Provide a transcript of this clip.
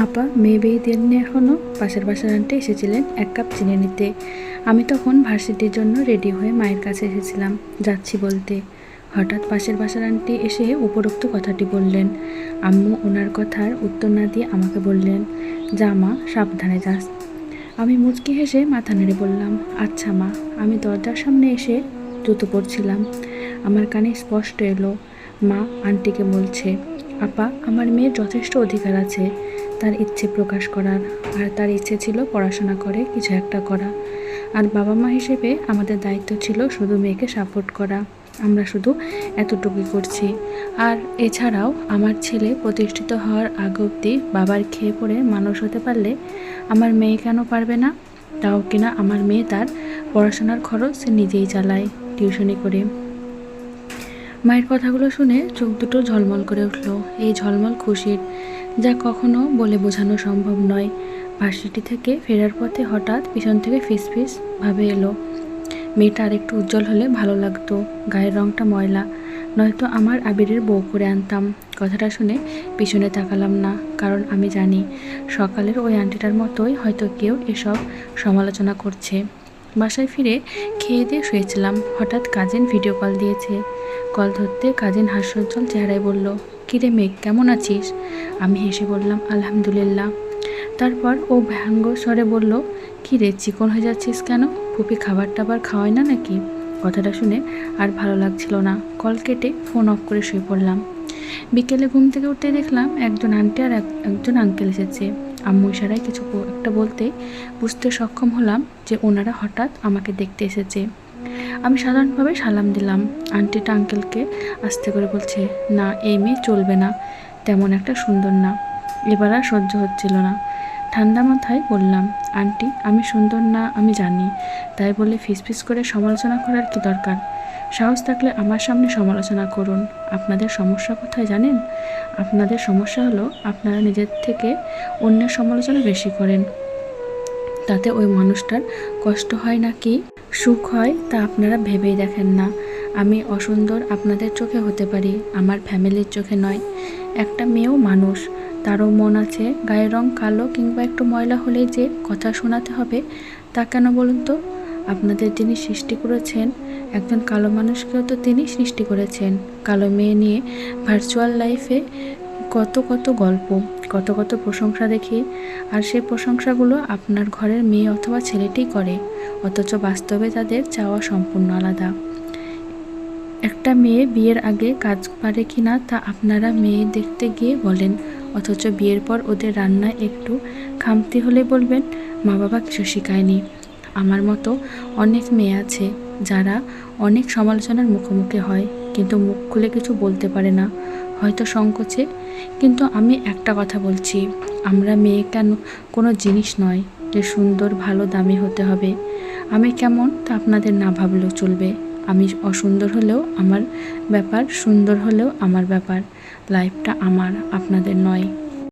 আপা মেয়ে বিয়ে দেননি এখনও। পাশের বাসার আন্টি এসেছিলেন এক কাপ চিনি নিতে। আমি তখন ভার্সিটির জন্য রেডি হয়ে মায়ের কাছে এসেছিলাম, যাচ্ছি বলতে। হঠাৎ পাশের বাসার আন্টি এসে উপরোক্ত কথাটি বললেন। আম্মু ওনার কথার উত্তর না দিয়ে আমাকে বললেন, যা মা, সাবধানে যাস। আমি মুচকি হেসে মাথা নেড়ে বললাম, আচ্ছা মা। আমি দরজার সামনে এসে জুতো পরছিলাম। আমার কানে স্পষ্ট এলো, মা আন্টিকে বলছে, আপা আমার মেয়ের যথেষ্ট অধিকার আছে তার ইচ্ছে প্রকাশ করার, আর তার ইচ্ছে ছিল পড়াশোনা করে কিছু একটা করা। আর বাবা মা হিসেবে আমাদের দায়িত্ব ছিল শুধু মেয়েকে সাপোর্ট করা। আমরা শুধু এতটুকুই করছি। আর এছাড়াও আমার ছেলে প্রতিষ্ঠিত হওয়ার আগ অবধি বাবার খেয়ে পড়ে মানুষ হতে পারলে আমার মেয়ে কেন পারবে না? তাও কিনা আমার মেয়ে তার পড়াশোনার খরচ সে নিজেই চালায় টিউশনি করে। মায়ের কথাগুলো শুনে চোখ দুটো ঝলমল করে উঠল, এই ঝলমল খুশির, যা কখনো বলে বোঝানো সম্ভব নয়। ভার্সিটি থেকে ফেরার পথে হঠাৎ পিছন থেকে ফিসফিস ভাবে এলো, মেয়েটা আর একটু উজ্জ্বল হলে ভালো লাগতো, গায়ের রঙটা ময়লা, নয়তো আমার আবিরের বউ করে আনতাম। কথাটা শুনে পিছনে তাকালাম না, কারণ আমি জানি সকালের ওই আন্টিটার মতোই হয়তো কেউ এসব সমালোচনা করছে। বাসায় ফিরে খেয়ে দিয়ে শুয়েছিলাম, হঠাৎ কাজিন ভিডিও কল দিয়েছে। কল ধরতে কাজিন হাস্যোজ্জ্বল চেহারায় বলল, কিরে মেঘ, কেমন আছিস? আমি হেসে বললাম, আলহামদুলিল্লাহ। তারপর ও ব্যঙ্গ স্বরে বলল, কী রে, চিকন হয়ে যাচ্ছিস কেন? ফুপি খাবার টাবার খাওয়ায় না নাকি? কথাটা শুনে আর ভালো লাগছিল না, কল কেটে ফোন অফ করে শুয়ে পড়লাম। বিকেলে ঘুম থেকে উঠতে দেখলাম একজন আন্টি আর একজন আঙ্কেল এসেছে। আম্মু ইশারায় কিছু একটা বলতে বুঝতে সক্ষম হলাম যে ওনারা হঠাৎ আমাকে দেখতে এসেছে। আমি সাধারণভাবে সালাম দিলাম। আন্টিটা আঙ্কেলকে আস্তে করে বলছে, না এই মেয়ে চলবে না, তেমন একটা সুন্দর না। এবার আর সহ্য হচ্ছিল না। ঠান্ডা মাথায় বললাম, আন্টি আমি সুন্দর না আমি জানি, তাই বলে ফিসফিস করে সমালোচনা করার কি দরকার? সাহস থাকলে আমার সামনে সমালোচনা করুন। আপনাদের সমস্যা কোথায় জানেন? আপনাদের সমস্যা হলো আপনারা নিজের থেকে অন্যের সমালোচনা বেশি করেন। তাতে ওই মানুষটার কষ্ট হয় নাকি সুখ হয় তা আপনারা ভেবেই দেখেন না। আমি অসুন্দর আপনাদের চোখে হতে পারি, আমার ফ্যামিলির চোখে নয়। একটা মেয়েও মানুষ, তারও মন আছে। গায়ের রং কালো কিংবা একটু ময়লা হলেই যে কথা শোনাতে হবে তা কেন বলুন তো? আপনাদের যিনি সৃষ্টি করেছেন, একজন কালো মানুষকেও তো তিনি সৃষ্টি করেছেন। কালো মেয়ে নিয়ে ভার্চুয়াল লাইফে কত কত গল্প, কত কত প্রশংসা দেখি, আর সেই প্রশংসাগুলো আপনার ঘরের মেয়ে অথবা ছেলেটি করে, অথচ বাস্তবে তাদের চাওয়া সম্পূর্ণ আলাদা। একটা মেয়ে বিয়ের আগে কাজ পারে কি না তা আপনারা মেয়ে দেখতে গিয়ে বলেন, অথচ বিয়ের পর ওদের রান্নায় একটু খামতি হলে বলবেন মা বাবা কিছু শেখায়নি। আমার মতো অনেক মেয়ে আছে যারা অনেক সমালোচনার মুখোমুখি হয়, কিন্তু মুখ খুলে কিছু বলতে পারে না, হয়তো সংকোচে। কিন্তু আমি একটা কথা বলছি, আমরা মেয়ে কেন কোনো জিনিস নয় যে সুন্দর, ভালো, দামি হতে হবে। আমি কেমন তা আপনাদের না ভাবলেও চলবে। আমি অসুন্দর হলেও আমার ব্যাপার, সুন্দর হলেও আমার ব্যাপার। লাইফটা আমার, আপনাদের নয়।